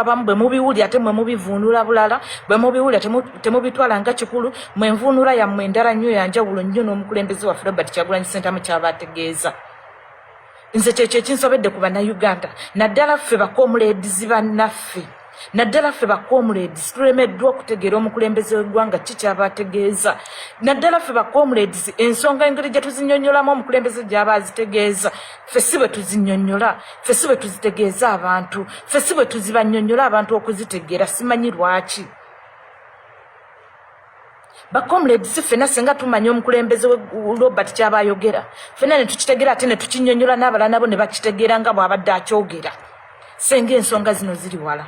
abamu bwe mubiwuli ate mwe mubivuunula bulala bwe mubiwuli temubitwala nga kikulu mwe nvuunula yammwe endala nnyo yanjawulo nnyo n'omukulembeze waffe Robert Kyagulanyi Ssentamu kyaba ategeeza. Nze kyekyo ekinsobedde ku bannayuganda naddala ffe bakomuleedizi bannaffe naddala ffe bakomuleedizi tulemeddwa okutegeera omukulembeze w'eggwanga kikyaba ategeeza. Naddala ffe bakomuleedizi ensonga engeri gye tuzinnyonnyolamu omukulembeze gy'aba azitegeeza ffe si bwe tuzinnyonnyola ffe si bwe tuzitegeeza abantu ffe si bwe tuzibannyonnyola abantu okuzitegeera simanyi lwaki. Bakomuleedizi ffenna senga tumanya omukulembeze we Robert kyaba ayogera ffenna ne tukitegeera ate ne tukinnyonnyola n'abalala nabo ne bakitegeera nga bw'abadde akyogera senga ensonga zino ziri wala.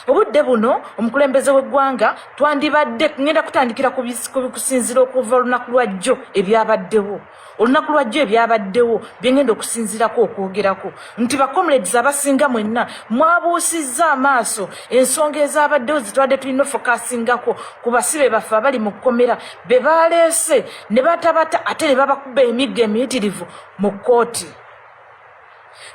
Obudde buno omukulembeze w'eggwanga twandibadde ngenda kutandikira kusinziira okuva olunaku lwajjo ebyabaddewo olunaku lwajjo ebyabaddewo byengenda okusinziirako okwogerako nti bakomuleedizi abasinga mwenna mwabuusizza amaaso ensonga ezabaddewo zitwadde tulina ofokasingako ku basibe baffe abali mu kkomera be baleese ne batabata ate ne babakuba emigga emiyitirivu mu kkooti.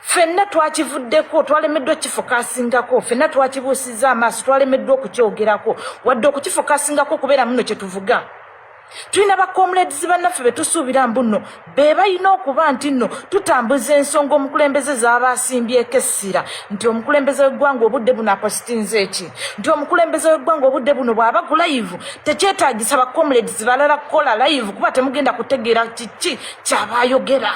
Ffenna twakivuddeko twalemeddwa okukifokasingako ffenna twakibuusizza amaaso twalemeddwa okukyogerako wadde okukifokasingako okubeera muno kye tuvuga. Tulina bakomuleedizi bannaffe be tusuubira mbuno be balina okuba nti nno tutambuza ensonga omukulembeze z'aba asimbyeko essira nti omukulembeze w'eggwanga obudde buno apositinze eki nti omukulembeze w'eggwanga obudde buno bw'aba ku live tekyetaagisa bakomuleedizi balala kukola live kuba temugenda kutegeera kiki kyaba ayogera.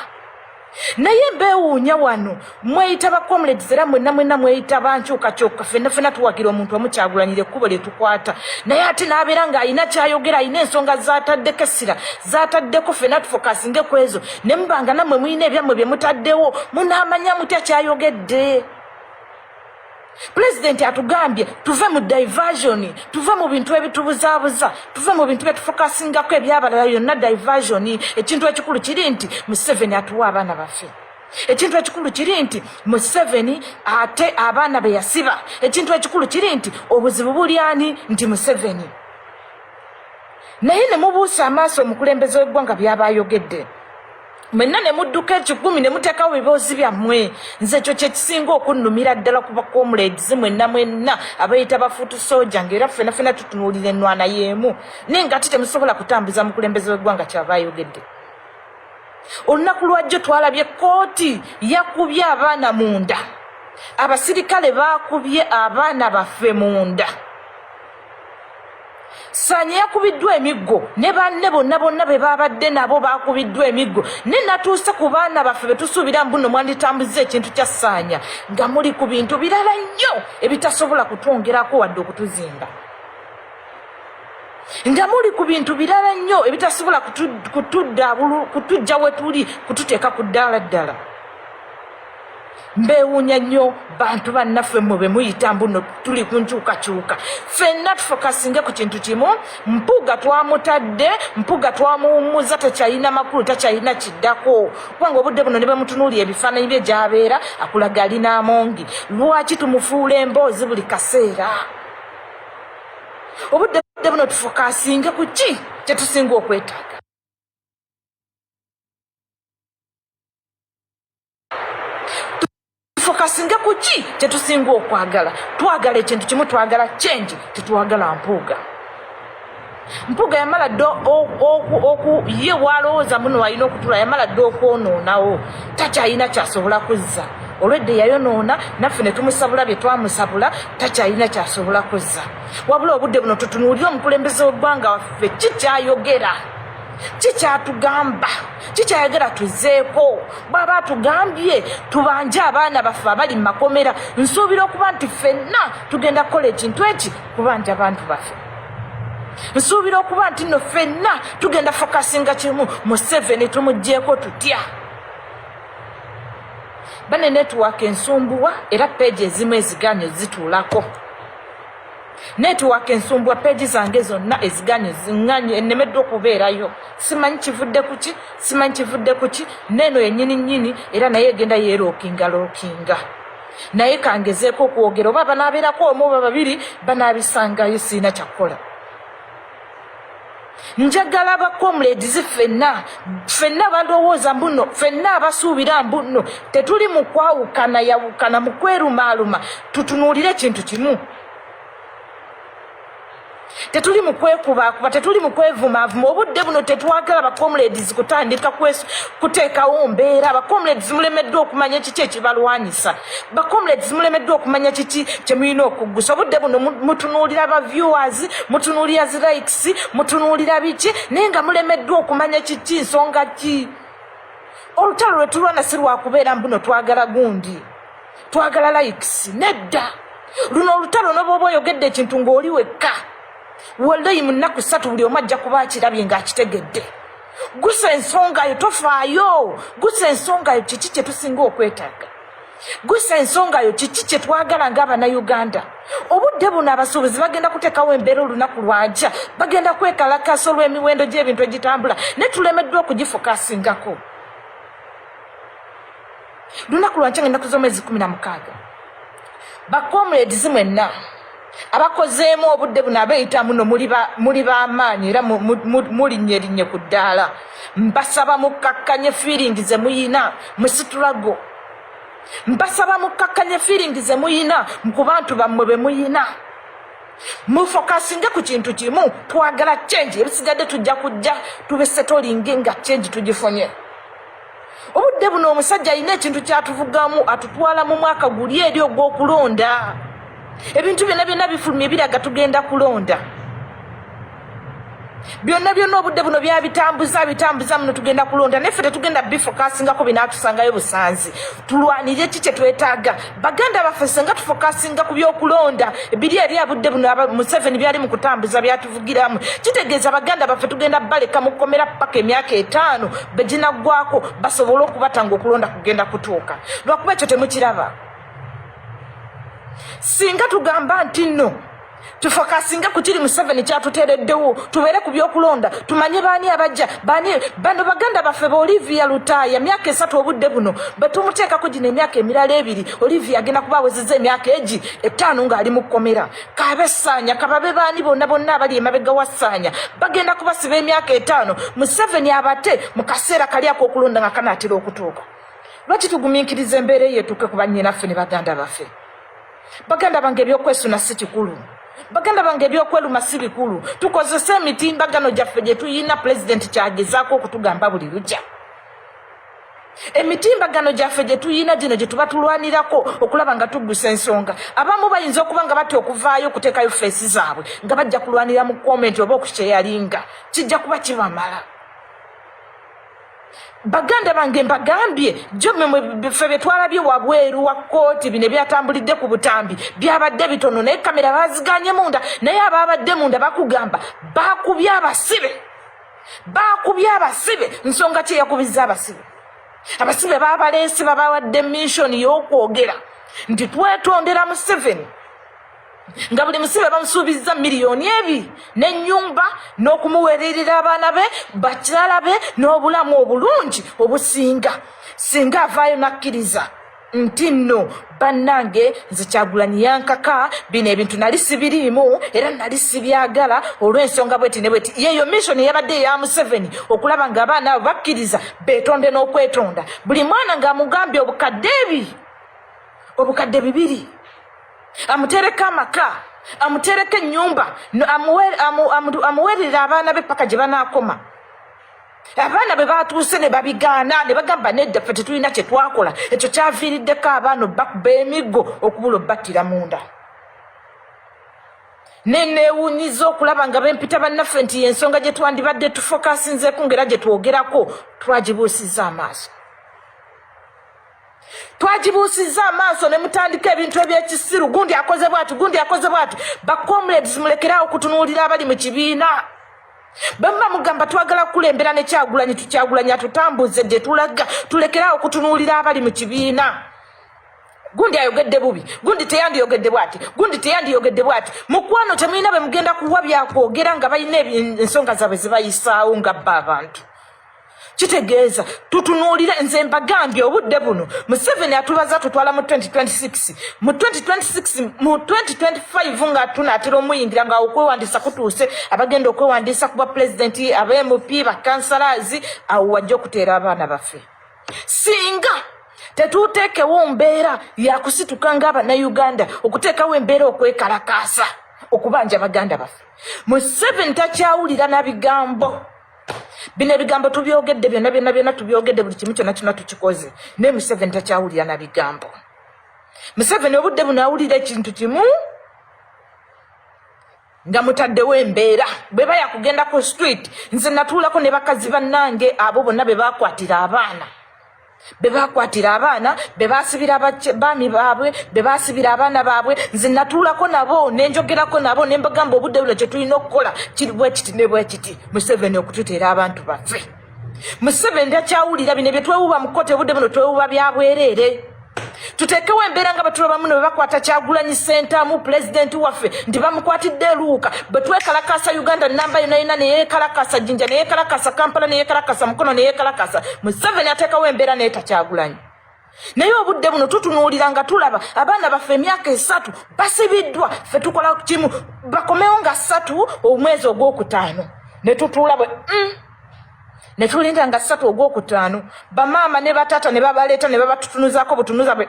Naye mbeewuunya wano mweyita bakomuleedizi era mwenna mweyita bankyukakyuka ffenna tuwagira omuntu omu Kyagulanyi ekkubo lye tukwata naye ate n'abeera ng'alina kyayogera alina ensonga zaataddeko essira zaataddeko ffenna tufokasinge ku ezo ne mubanga nammwe mulina ebyammwe bye mutaddewo munaamanya mutya kyayogedde. Pulezidenti atugambye tuve mu diversion tuve mu bintu ebitubuzaabuza tuve mu bintu byetufokasingako ebyabalala yonna diversion. Ekintu ekikulu kiri nti Museveni atuwa abaana baffe ekintu ekikulu kiri nti Museveni ate abaana be yasiba ekintu ekikulu kiri nti obuzibu buli ani nti Museveni. Naye ne mubuusa amaaso omukulembeze w'eggwanga byaba ayogedde mwenna ne mudduka ekikumi ne muteekawo ebiboozi byammwe nze ekyo kye kisinga okunnumira ddala ku bakomuleedizi mwenna abayita bafuutu soja ng'era ffenna tutunuulira ennwana y'emu naye nga ate temusobola kutambuza mukulembeze w'eggwanga kyaba ayogedde. Olunaku lwajjo twalabye kkooti yakubye abaana munda abasirikale baakubye abaana baffe munda. Sanya yakubiddwa emiggo ne banne bonna be babadde nabo baakubiddwa emiggo ne natuuse ku baana baffe be tusuubira mbuno mwanditambuza ekintu kya Sanya nga muli ku bintu birala nnyo ebitasobola kutwongerako wadde okutuzimba nga muli ku bintu birala nnyo ebitasobola kutujja we tuli kututeeka ku ddaala ddala. Mbeewuunya nnyo bantu bannaffe mmwe be muyita mbuno tuli ku nkyukakyuka ffenna tufokasinge ku kintu kimu. Mpuuga twamutadde mpuuga twamuwummuza takyalina makulu takyalina kiddako kubanga obudde buno ne bamutunuulira ebifaananyi bye gy'abeera akulaga alina amongi. Lwaki tumufuula emboozi buli kaseera? Obudde buno tufokasinge ku ki kye tusinga okwetaaga. Fokasinga ku ki kye tusinga okwagala. Twagala ekintu kimu twagala change tetwagala mpuuga. Mpuuga yamala dda ye waalowooza muno alina okutula yamala dda okwonoonawo takyalina kyasobola kuzza. Olwedde yayonoona naffe ne tumusabula bye twamusabula takyalina kyasobola kuzza. Wabula obudde buno tutunuulire omukulembeze w'eggwanga waffe kikyayogera kikyatugamba kikyayogera tuzeeko. Bw'aba atugambye tubanje abaana baffe abali mu makomera nsuubira okuba nti ffenna tugenda kukola ekintu eki kubanja abantu baffe. Nsuubira okuba nti nno ffenna tugenda fokasinga kimu Museveni tumuggyeko tutya. Bane netiwaaka ensumbuwa era peegi ezimu ezigaanyo zituulako. Netiwaaka ensumbuwa peegi zange zonna ezigaanyo ziŋŋanye ennemeddwa okubeerayo. Simanyi kivudde ku ki simanyi kivudde ku ki neeno yennyini era naye egenda yeerookinga. Naye kangezeeko okwogera oba banaabeerako omu oba babiri banaabisangayo siina kyakukola. njagala ba comrades fenna balowooza mbuno fenna abasuubira mbuno tetuli mu kwawukana yawukana mu kwerumaaluma tutunuulire ekintu kimu tetuli mu kwekubakuba tetuli mu kwevumaavuma obudde buno tetwagala ba comrades kutandika kuteekawo mbeera aba comrades mulemeddwa okumanya kiki ekibalwanyisa ba comrades mulemeddwa okumanya kiki kye mulina okuggusa obudde buno mutunuulira ba viewers mutunuulira zi likes mutunuulira biki naye nga mulemeddwa okumanya kiki nsonga ki olutalo lwe tulwana si lwakubeera mbuno twagala gundi twagala likes nedda luno olutalo n'oba oyogedde ekintu ng'oli wekka wallahi mu nnaku 3 buli omu ajja kuba akirabye ng'akitegedde gusa ensonga yo tofaayo gusa ensonga yo kiki kye tusinga okwetaaga gusa ensonga yo kiki kye twagala ng'abannayuganda obudde buno abasuubuzi bagenda kuteekawo embeera olunaku lwankya bagenda kwekalakasa olw'emiwendo gy'ebintu egitambula ne tulemeddwa okugifokasingako lunaku lwankya ng'ennaku z'omwezi 16 bakomrades mwenna abakozeemu obudde buno abeeyita muno muli b'amaanyi era mulinnye ku ddaala mbasaba mukkakkanye feeling ze muyina musitulago mbasaba mukkakkanye feeling ze muyina ku bantu bammwe be muyina mufokasinge ku kintu kimu twagala change ebisigadde tujja kujja tubese tolinge nga change tugifunye obudde buno omusajja alina ekintu kyatuvugamu atutwala mu mwaka guli eri ogw'okulonda ebintu byonna bifulumye biraga tugenda kulonda byonna obudde buno bitambuza muno tugenda kulonda neffe tetugenda bifokasingako binaatusangayo busanzi tulwanire ki kye twetaaga baganda baffe senga tufokasinga ku byokulonda biri eri abudde buno Museveni byali mu kutambuza byatuvugiramu kitegeeza baganda baffe tugenda baleka mukomera paka emyaka 5 beginaggwako basobole okubatanga okulonda kugenda kutuuka lwakuba ekyo temukiraba singa tugamba nti nno tufokasinga ku kiri Museveni kyatuteereddewo tubeere ku byokulonda tumanye baani abajja bano baganda baffe ba Olivia Lutaaya myaka 3 obudde buno betumuteekako gino emyaka emirala 2 Olivia agenda kuba awezezza emyaka 5 ng'ali mu kkomera kabesaanya kababe baani bonna abali emabega wa Ssaanya bagenda kubasiba emyaka 5 Museveni abate mu kaseera kali ak'okulonda nga kanaatera okutuuka lwaki tugumiikiriza embeera eyeetuuke ku bannyinaffe ne baganda baffe baganda bange ebyokwesuna si kikulu baganda bange ebyokweruma si bikulu tukozese emitimbagano gyaffe gye tuyina pulezidenti kyagezaako okutugamba buli lujja emitimbagano gyaffe gye tuyina gino gye tuba tulwanirako okulaba nga tuggusa ensonga abamu bayinza okuba nga batya okuvaayo okuteekayo feesi zaabwe nga bajja kulwanira mu komenti oba okukyeyalinga kijja kuba kibamala baganda bange mbagambye jo ffe bye twalabye wabweru wa kooti bino byatambulidde ku butambi byabadde bitono naye kamera baziganye munda naye ababadde munda bakugamba bakubye abasibe nsonga kye yakubizza abasibe babaleesi babawadde missoni y'okwogera nti twetondera Museveni nga buli musibe bamusuubizza miliyoni 2 n'ennyumba n'okumuweererera abaana be bakyala be n'obulamu obulungi obusinga singa avaayo nakkiriza nti nno bannange nze Kyagulanyi yankaka bino ebintu nali sibiriimu era nali sibyagala olw'ensonga bweti ne bweti yeeyo missoni yabadde eya Museveni okulaba ng'abaana abo bakkiriza beetonde n'okwetonda buli mwana ng'amugambye obukadde 2 amutereka amaka amutereka ennyumba amuweerera abaana be paka gye banaakoma abaana be baatuuse ne babigaana ne bagamba nedda ffe tetulina kye twakola ekyo kyaviiriddeko abaana obbakuba emiggo okubula obbattira munda neneewuunyiza okulaba nga bempita bannaffe nti ensonga gye twandibadde tufokasinzeeko ngera gye twogerako twagibuusizza amaaso ne mutandika ebintu ebyekisiru gundi akoze bwatu bakomrades mulekerawo okutunuulira abali mu kibiina bamma mugamba twagala kukulembera ne Kyagulanyi atutambuze gye tulaga tulekerawo okutunuulira abali mu kibiina gundi ayogedde bubi gundi teyandiyogedde bwati mukwano temulina be mugenda kuwa byakwogera nga balina ensonga zaabwe zibayisaawo nga bba abantu kitegeeza tutunuulire nze mbagambye obudde buno Museveni atubaza tutwala mu 2026 mu 2025 nga tunaatera omuyingira nga okwewandiisa kutuuse abagenda okwewandiisa kuba pulezidenti aba MP bakansalazi awo wajja okuteera abaana baffe singa tetuteekewo mbeera yakusituka ng'Abannayuganda okuteekawo embeera okwekalakaasa okubanja baganda baffe Museveni takyawulira na bigambo bino ebigambo tubyogedde byonna tubyogedde buli kimu kyonna tukikoze naye Museveni takyawulira na bigambo Museveni obudde buno awulira ekintu kimu nga mutaddewo embeera bwe baya kugenda ku street nze natuulako ne bakazi bannange abo bonna be bakwatira abaana be basibira baami baabwe be basibira abaana baabwe nze natuulako nabo nenjogerako nabo ne mbagamba obudde buno kye tulina okukola kiri bwe kiti ne bwe kiti Museveni okututeera abantu baffe Museveni takyawulira bino bye twewuba mu kkooti obudde buno twewuba bya bwereere tuteekewo embeera nga batuloba muno bwe bakwata Kyagulanyi Ssentamu pulezidenti waffe nti bamukwatidde Luuka bwe twekalakasa Uganda namba yonna neyeekalakasa Jinja neyeekalakasa Kampala neyeekalakasa Mukono neyeekalakasa Museveni ateekawo embeera naye takyagulanyi naye obudde buno tutunuulira nga tulaba abaana baffe emyaka 3 basibiddwa ffe tukola kimu bakomewo nga 3 omwezi ogwokutaano ne tutuula bwe ne tulinda nga 3 ogwokutaano bamaama ne batata ne babaleeta ne babatutunuzaako butunuza bwe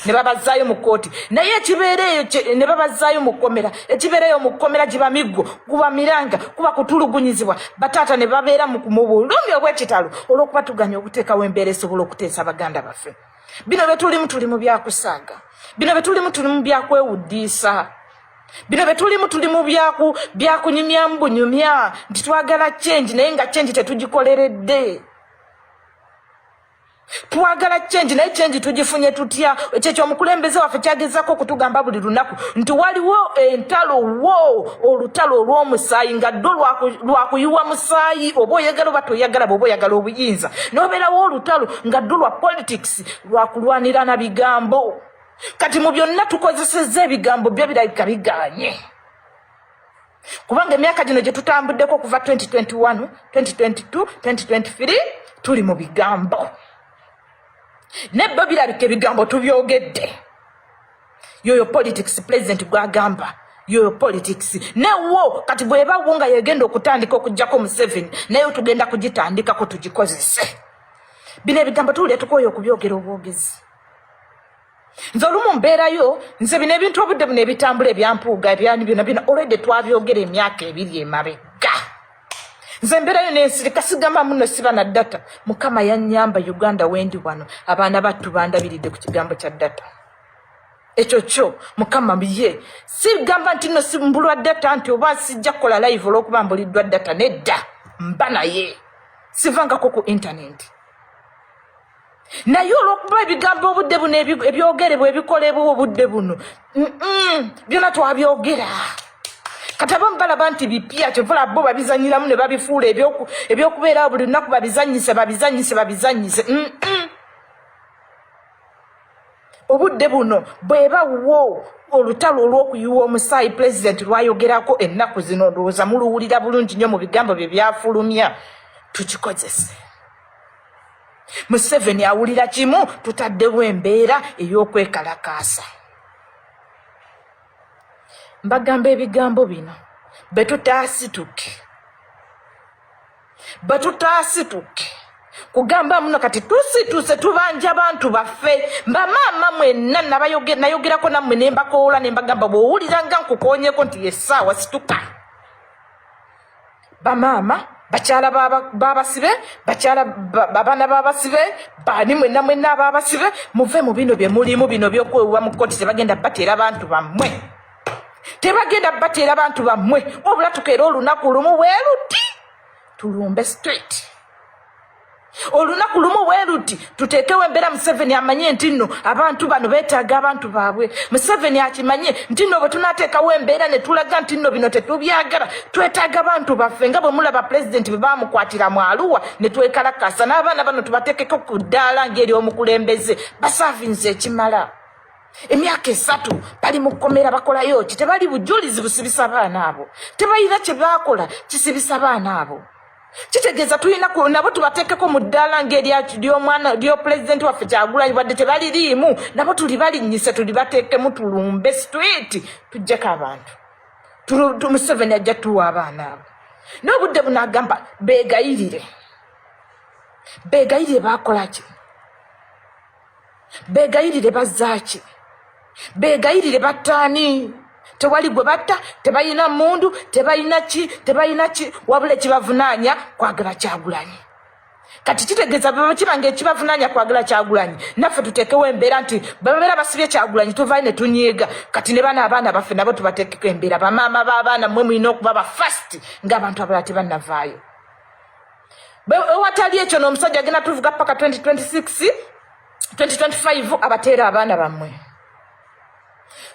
ne babazzaayo mu kkooti naye ekibeera eyo ne babazzaayo mu kkomera ekibeera eyo mu kkomera giba miggo kuba miranga kuba kutulugunyizibwa bataata ne babeera mu bulumi obw'ekitalo olw'okuba tuganya okuteekawo embeera esobola okuteesa baganda baffe bino bye tuli mu byakusaaga bino bye tuli mu byakwewuddiisa bino bye tuli mu byakunyumya mbunyumya nti twagala change naye nga change tetugikoleredde twagala change naye change tugifunye tutya ekyo omukulembeze waffe kyagezako okutugamba buli lunaku nti waliwo olutalo olw'omusaayi nga ddo lwakuyiwa musaayi oba oyagala oba toyagala bw'oba oyagala obuyinza n'obeerawo olutalo nga ddo lwa politics lwakulwanira na bigambo kati mu byonna tukozesezza ebigambo byo birabika biganye kubanga emyaka gino gye tutambuddeko okuva 2021 2022 2023 tuli mu bigambo nebbo birabika ebigambo tubyogedde yoyo politics president gwagamba yoyo politics newo kati bwebawo nga yegenda okutandika okujjako Museveni naye tugenda kugitandikako tugikozese bino ebigambo tuwulire tukooye okubyogera obwogezi nze olumu mbeerayo nze bino ebintu obudde buno ebitambula ebyampuuga ebyani byonna already twabyogera emyaka 2 emabega nze mbeerayo n'ensirika sigamba muno siba na data Mukama yannyamba Uganda wendi wano abaana battu bandabiridde ku kigambo kya data ekyo kyo Mukama biye sigamba nti no simbulwa data nti oba sijja kukola live olw'okuba mbuliddwa data nedda mba naye sivangako ku internet naye olw'okuba ebigambo obudde buno ebyogerebwa ebikolebwa obudde buno byonna twabyogera kati abo balaba nti bipya kyevula bo babizanyiramu ne babifuula ebyokubeerawo buli lunaku babizanyise obudde buno bwebawo olutalo olw'okuyiwa omusaayi pulezidenti lwayogerako ennaku zino ndowooza muluwulira bulungi nnyo mu bigambo bye byafulumya tukikozese Museveni awulira kimu tutaddewo embeera ey'okwekalakaasa mbagamba ebigambo bino betutaasituke kugamba muno kati tusituuse tubanja abantu baffe mbamaama mwenna nayogerako nammwe nembakoola nembagamba bw'owulira nga nkukoonyeko nti yessaawa situka bamaama bakyala babasibe bakyala babaana babasibe bani mwenna ababasibe muve mu bino bye mulimu bino by'okwewuba mu kkooti tebagenda bateera abantu bammwe wabula tukeera olunaku lumu bweruti tulumbe straight olunaku lumu bweruti tuteekewo embeera Museveni amanye nti nno abantu bano beetaaga abantu baabwe Museveni akimanye nti nno bwe tunaateekawo embeera ne tulaga nti nno bino tetubyagala twetaaga abantu baffe nga bwe mulaba pulezidenti bwe baamukwatira mu Arua ne twekalakasa n'abaana bano tubateekeko ku ddaala ng'eri omukulembeze basaavinze ekimala emyaka 3 bali mu kkomera bakolayo ki tebali bujulizi busibisa baana abo tebalina kye baakola kisibisa baana abo Kitegeza tulina ku nabo tubateekeko mu ddala ngeri ly'omwana lyo president waffe Kyagulanyi wadde tebaliriimu nabo tulibalinnyise tulibateekemu tulumbe street tuggyeko abantu Museveni ajja tuwa abaana abo n'obudde buno agamba beegayirire bakola ki beegayirire bazzaaki beegayirire battaani tewali gwe batta tebalina mundu tebalina ki wabula ekibavunaanya kwagala Kyagulanyi kati kitegeza baba kibanga ekibavunaanya kwagala Kyagulanyi naffe tuteekewo embeera nti babeera basibye Kyagulanyi tuvaayo ne tunyiiga kati ne bana abaana baffe nabo tubateekeko embeera bamaama b'abaana mmwe mulina okuba ba fast ng'abantu abalala tebannavaayo ewatali ekyo n'omusajja agenda tuvuga paka 2025 abateera abaana bammwe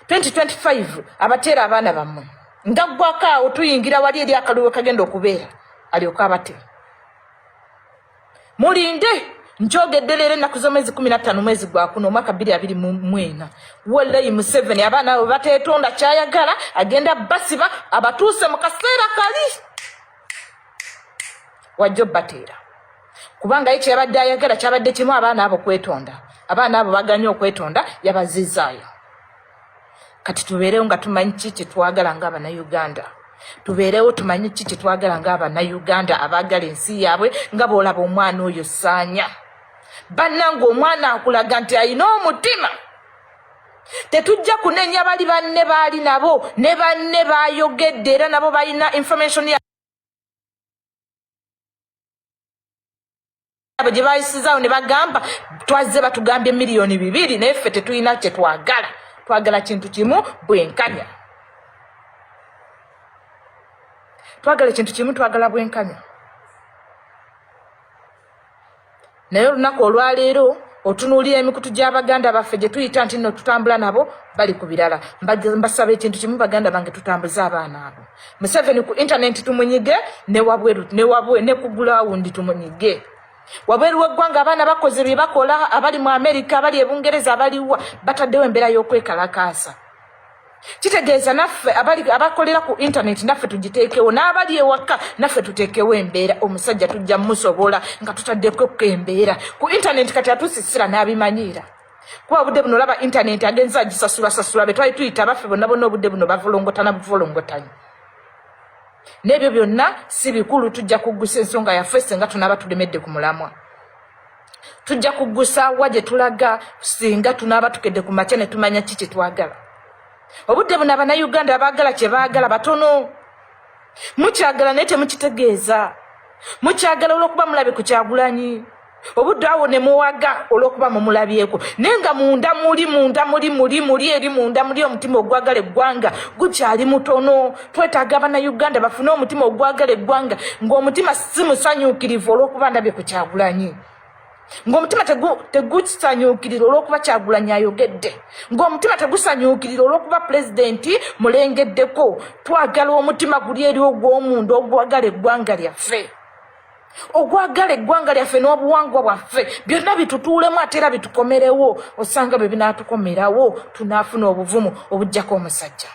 2025 abateera abaana bammwe ngaggwako awo tuyingira wali eri akaluwe kagenda okubeera alyoka abate mulinde njogedde leero ennaku z'omwezi 15 mwezi gwa kuno omwaka 2024 wallahi Museveni abaana abo bateetonda kyayagala agenda basiba abatuuse mu kaseera kali wajjo bateera kubanga ekyo yabadde ayagala kyabadde kimu abaana abo kwetonda abaana abo baganye okwetonda yabazizaayo kati tubeerewo nga tumanyi kiki twagala ng'Abannayuganda tubeerewo tumanyi kiki twagala ng'Abannayuganda abaagala ensi yaabwe nga bw'olaba omwana oyo saanya bannange omwana akulaga nti ayina omutima tetujja kunenya bali banne baali nabo ne banne baayogedde era nabo balina information gye bayisizaawo ne bagamba twazze batugambye miliyoni 2 naye ffe tetulina kye twagala kintu kimu bwenkanya twagala bwenkanya naye olunaku olwaleero otunuulira emikutu gy'Abaganda baffe gye tuyita nti nno tutambula nabo bali ku birala mbasaba ekintu kimu baganda bange tutambuze abaana abo Museveni ku internet tumunyige ne wabweru ne ku ground tumunyige wabweru w'eggwanga abaana bakoze bye bakola abali mu Amerika abali e Bungereza abaliwa bataddewo embeera y'okwekalakaasa kitegeeza naffe abakolera ku internet naffe tugiteekewo n'abali ewaka naffe tuteekewo embeera omusajja tujja musobola nga tutaddeko embeera ku internet kati atusisira n'abimanyiira kuba obudde buno olaba internet agenza agisasula be twali tuyita baffe bonna obudde buno bavolongotana buvolongotanyi n'ebyo byonna si bikulu tujja kuggusa ensonga yaffe singa tunaaba tulemedde ku mulamwa tujja kuggusa wa gye tulaga singa tunaaba tukedde ku makya ne tumanya kiki twagala obudde buno Abannayuganda abaagala kye baagala batono mukyagala naye temukitegeeza mukyagala olw'okuba mulabe ku Kyagulanyi obudde awo ne muwaga olw'okuba mumulabyeko naye nga munda muli eri munda muli omutima ogwagala eggwanga gukyali mutono twetaaga Abannayuganda bafune omutima ogwagala eggwanga ng'omutima si musanyuukirivu olw'okuba ndabye ku Kyagulanyi ng'omutima tegusanyuukirira olw'okuba Kyagulanyi ayogedde ng'omutima tegusanyuukirira olw'okuba pulezidenti mulengeddeko twagala omutima guli eri ogw'omunda ogwagala eggwanga lyaffe ogwagala eggwanga lyaffe n'obuwangwa bwaffe byonna bitutuulemu ate era bitukomerewo osanga bwe binaatukomerawo tunaafuna obuvumu obujjako omusajja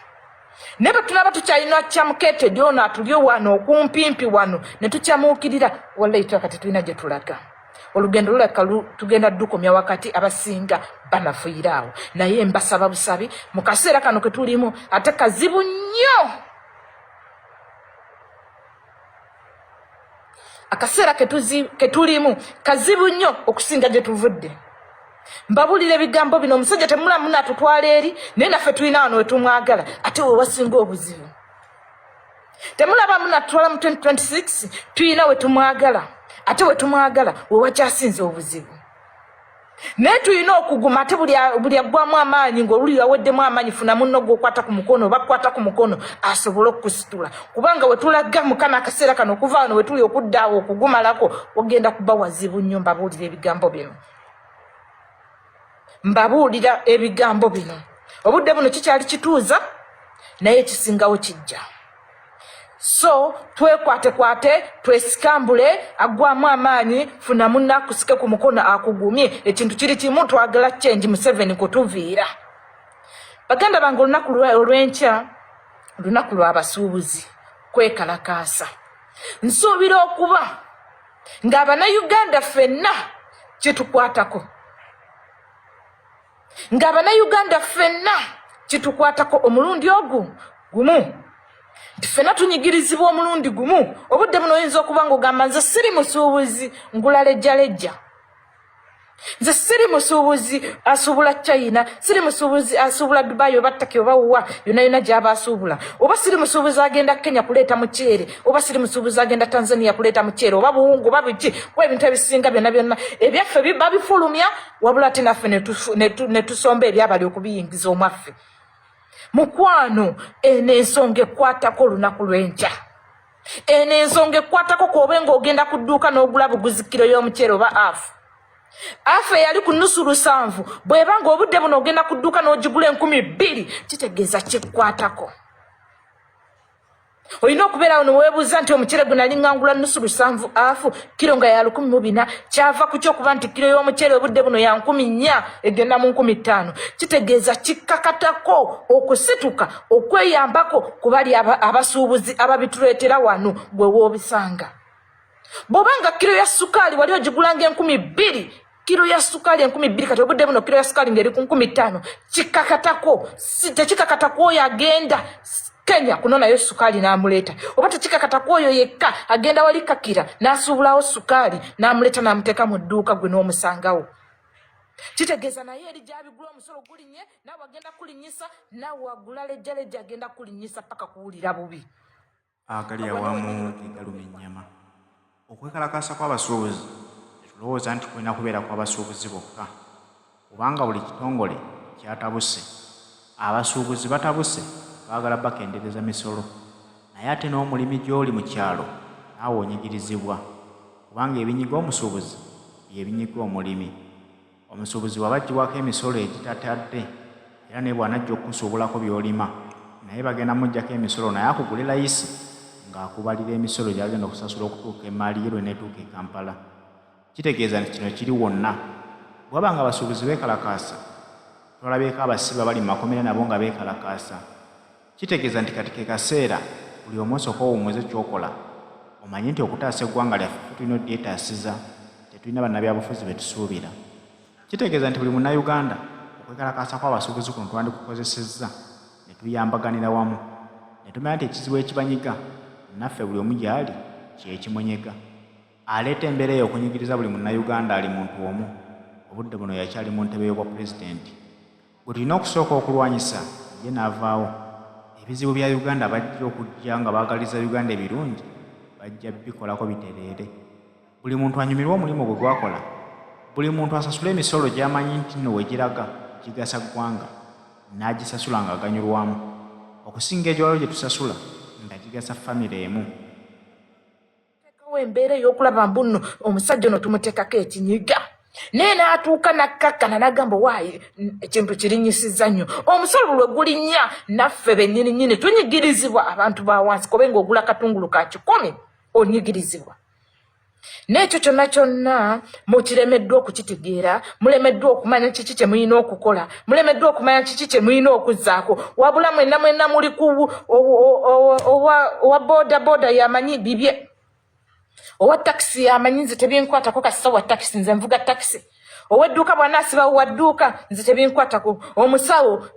naye bwe tunaaba tukyalina kyamukeetedde ono atulyo wano okumpimpi wano ne tukyamuukirira wallahi kati tulina gye tulaga olugendo lulaka tugenda dukomya wakati abasinga banafuira awo naye mbasaba busabi mu kaseera kano ke tulimu ate kazibu nnyo akaseera ke tulimu kazibu nnyo okusinga gye tuvudde mbabulira ebigambo bino omusajja temulamu natutwala eri naye naffe tulina wano wetumwagala ate we wasinga obuzibu temulaba munatutwala mu 2026 tulina wetumwagala ate wetumwagala wewakyasinze obuzibu naye tulina okuguma ate buli aggwamu amaanyi ng'oluli aweddemu amaanyi funa munno gw'okwata ku mukono oba kukwata ku mukono asobole okukusitula kubanga wetulaga mukana akaseera kano okuva wano wetuli okuddaawo okugumalako ogenda kuba wazibu nnyo mbabuulira ebigambo bino obudde buno kikyali kituuza naye kisingawo kijja so twekwatekwate twesikambule aggwamu amaanyi funa munno akusike ku mukono akugumye ekintu kiri kimu twagala change Museveni kutuviira baganda bange olunaku olw'enkya lunaku lw'abasuubuzi kwekalakaasa nsuubira okuba ng'Abannayuganda ffenna kitukwatako. Ng'Abannayuganda ffenna kitukwatako omulundi ogu gumu. Ffenna tunyigirizibwa omulundi gumu. Obudde buno oyinza okuba ng'ogamba nze siri musuubuzi ngula lejjalejja. Nze siri musuubuzi asuubula China, siri musuubuzi asuubula Dubai oba Turkey oba wa yonna gy'aba asuubula. Oba siri musuubuzi agenda Kenya kuleeta muceere, oba siri musuubuzi agenda Tanzania kuleeta muceere, oba buwungu oba biki, kuba ebintu ebisinga byonna ebyaffe biba bifulumya, wabula ate naffe ne tusomba ebyabali okubiyingiza omwaffe. Mukwano, eno ensonga ekwatako olunaku lw'enkya. Eno ensonga ekwatako k'obe ng'ogenda ku dduuka n'ogula buguzi kilo y'omuceere oba afu. Afu yali ku nnusu 700, bw'eba ng'obudde buno ogenda ku dduuka n'ogigula 2,000, kitegeeza kikwatako. Olina okubeera wano weebuuza nti omuceere guno nali ngangula nnusu 700 afu kilo nga ya 1,400, kyava ku ky'okuba nti kilo y'omuceere obudde buno ya 4,000 egenda mu 5,000. Kitegeeza kikkakatako okusituka okweyambako ku bali abasuubuzi ababituleetera wano gwe woobisanga. Bw'obanga kilo ya sukaali wali ogigulanga 2,000, kilo ya sukaali 2,000 kati obudde buno kilo ya sukaali ng'eri ku 5,000, kikkakatako. Tekikakatako oyo agenda Kenya kunonayo sukaali n'amuleeta, oba tekikakatako oyo yekka agenda wali Kakira n'asuubulawo sukaali n'amuleeta n'amuteeka mu dduuka gwe n'omusangawo. Kitegeeza naye eri gy'abigula omusolo gulinnye, naawe agenda kulinnyisa, naawe wagula lejjalejja agenda kulinnyisa paka kuwulira bubi. Agali awamu egaluma ennyama. Okwekalakaasa kw'abasuubuzi tulowooza nti kulina kubeera kw'abasuubuzi bokka, kubanga buli kitongole kyatabuse. Abasuubuzi batabuse baagala bakendereza misolo, naye ate n'omulimi gy'oli mu kyalo naawe onyigirizibwa, kubanga ebinyiga omusuubuzi bye binyiga omulimi. Omusuubuzi wabaggyibwako emisolo egitatadde, era ne bw'anajja okusuubulako by'olima naye bagenda muggyako emisolo, naye akugule layisi ng'akubalira emisolo gy'agenda okusasula okutuuka emaali ye lweneetuuka e Kampala. Kitegeeza nti kino kiri wonna. Bw'abanga abasuubuzi beekalakaasa, tulabeeko abasiba bali mu makomera nabo nga beekalakaasa. Kitegeeza nti kati ke kaseera buli omu osooka owummweze ky'okola, omanye nti okutaasa eggwanga lyaffe tulina odyetaasiza, tetulina bannabyabufuzi be tusuubira. Kitegeeza nti buli munnayuganda okwekalakaasa kw'abasuubuzi kuno twandikukozesezza ne tuyambaganira wamu, ne tumanya nti ekizibu ekibanyiga naffe buli omu gy'ali kyekimunyega. Aleeta embeera eyo okunyigiriza buli munnayuganda ali muntu omu, obudde buno yakyali mu ntebe y'obwa pulezidenti. Bwe tulina okusooka okulwanyisa ye n'avaawo, ebizibu bya Uganda bajja okujja nga baagaliza Uganda ebirungi, bajja bikolako bitereere. Buli muntu anyumirwa omulimu gwe gwakola, buli muntu asasula emisolo gy'amanyi nti nno wegiraga gigasa ggwanga, n'agisasula ng'aganyulwamu, okusinga egiwalo gye tusasula nga gigasa famire emu. Tekawo embeera ey'okulaba mbu nno omusajja ono tumuteekako ekinyiga, naye n'atuuka n'akkakkana n'agamba waayi ekintu kirinyisizza nnyo. Omusolo lwe gulinnya naffe bennyini tunyigirizibwa abantu ba wansi, kobe ng'ogula katungulu ka 10 onyigirizibwa. N'ekyo kyonna mukiremeddwa okukitegeera, mulemeddwa okumanya kiki kye mulina okukola, mulemeddwa okumanya kiki kye mulina okuzzaako, wabula mwenna muli ku owa boda yamanyi bibye, owa takisi yamanyi nze tebinkwatako kasita wa takisi, nze nvuga takisi. Ow'edduuka bw'anaasiba wa dduuka nze tebinkwatako. Omusawo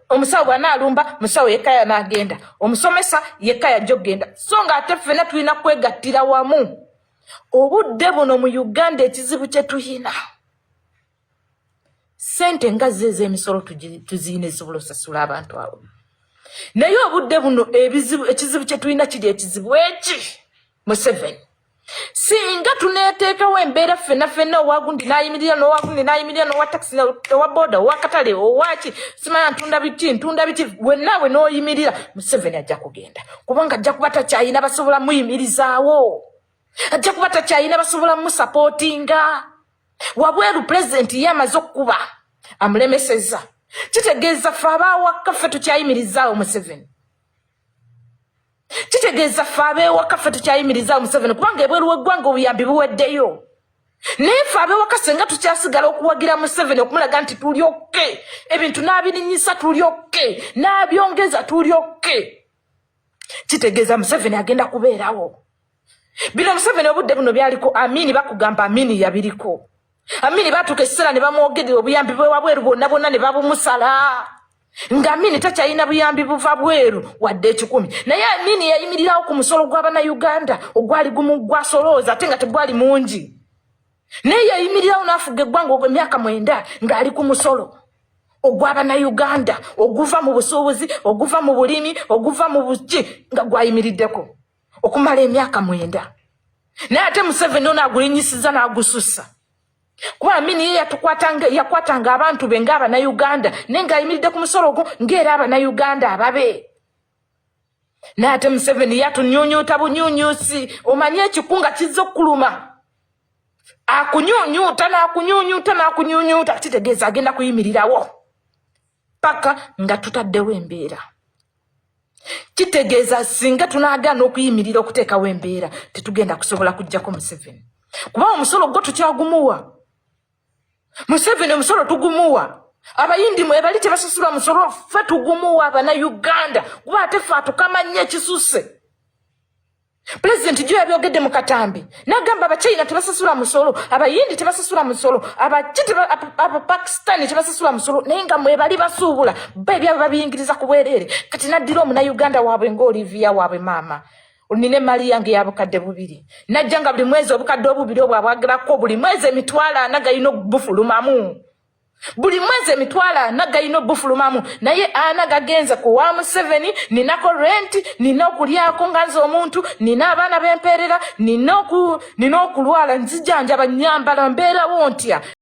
bw'anaalumba musawo yekka y'anaagenda, omusomesa yekka yajja okgenda. So ng'ate ffenna tulina kwegattira wamu. Obudde buno mu Uganda ekizibu kye tuyina, ssente nga zezo emisolo tuziyina ezisobola osasula abantu abo. Naye obudde buno ekizibu kye tuyina kiri ekizibu eki Museveni. Singa tuneeteekawo embeera ffenna owagundi n'ayimirira n'owagundi n'ayimirira n'owa takisi n'owa boda owa katale owaki simanya ntunda biti wennawe n'oyimirira, Museveni ajja kugenda, kubanga ajja kuba takyayina basobola muyimirizaawo, ajja kuba takyayina basobola musapootinga. Wabweru pulezidenti ye amaze okukuba amulemesezza. Kitegeeza ffe abaawaka ffe tukyayimirizaawo Museveni. Kitegeeza ffe abeewaka ffe tukyayimirizaawo Museveni, kubanga ebweru w'eggwanga obuyambi buweddeyo. Naye ffe abeewaka senga tukyasigala okuwagira Museveni okumulaga nti tuli okke, ebintu n'abirinyisa tuli okke, n'abyongeza tuli okke. Kitegeeza Museveni agenda kubeerawo. bino Museveni obudde buno byaliko Amini bakugamba Amini yabiriko Amini batuka essera ne bamwogedde obuyambi bwe wabweru bonna ne babumusala nga Amini takyalina buyambi buva bweru wadde 10 naye Amini yayimirirawo ku musolo gw'Abannayuganda ogwali gwasolooza ate nga tegwali mungi naye yayimirirawo n'afuga eggwanga ogw'emyaka 9 ng'ali ku musolo ogw'Abannayuganda oguva mu busuubuzi oguva mu bulimi oguva mu buki nga gwayimiriddeko okumala emyaka 9 naye ate Museveni ono agulinyisiza n'agusussa kuba Amini ye yakwatanga abantu be ng'Abannayuganda naye ng'ayimiridde ku musolo ogwo ng'era Abannayuganda ababe naye ate Museveni yatunyunyuuta bunyunyuusi omanye ekikunga kizza okkuluma akunyunyuuta kitegeeza agenda kuyimirirawo paka nga tutaddewo embeera kitegeeza singa tunaagaana okuyimirira okuteekawo embeera tetugenda kusobola kujjako Museveni kuba omusolo gwo tukyagumuwa Museveni omusolo tugumuwa abayindi mwe bali tebasasula musolo ffe tugumuwa Abannayuganda kuba ate ffe atukamanye ekisusse President Joe yabyogedde mu Katambi n'agamba Abachina tebasasula musolo abayindi tebasasula musolo Pakistani tebasasula musolo naye nga mwe bali basuubula byabyo babiyingiriza ku bwereere kati naddira Omunnayuganda waabwe ng'Olivia waabwe maama onine mali yange yabukadde 2 najja nga buli mwezi obukadde 2 obwabwagerako buli mwezi emitwalo 4 gayina okubufulumamu buli mwezi emitwalo 4 gayina okubufulumamu naye ana gagenze ku wa Museveni ninako rent nina okulyako nga nze omuntu nina abaana b'empeerera nina okulwala nzijanjaba nyambala mbeerawo ntya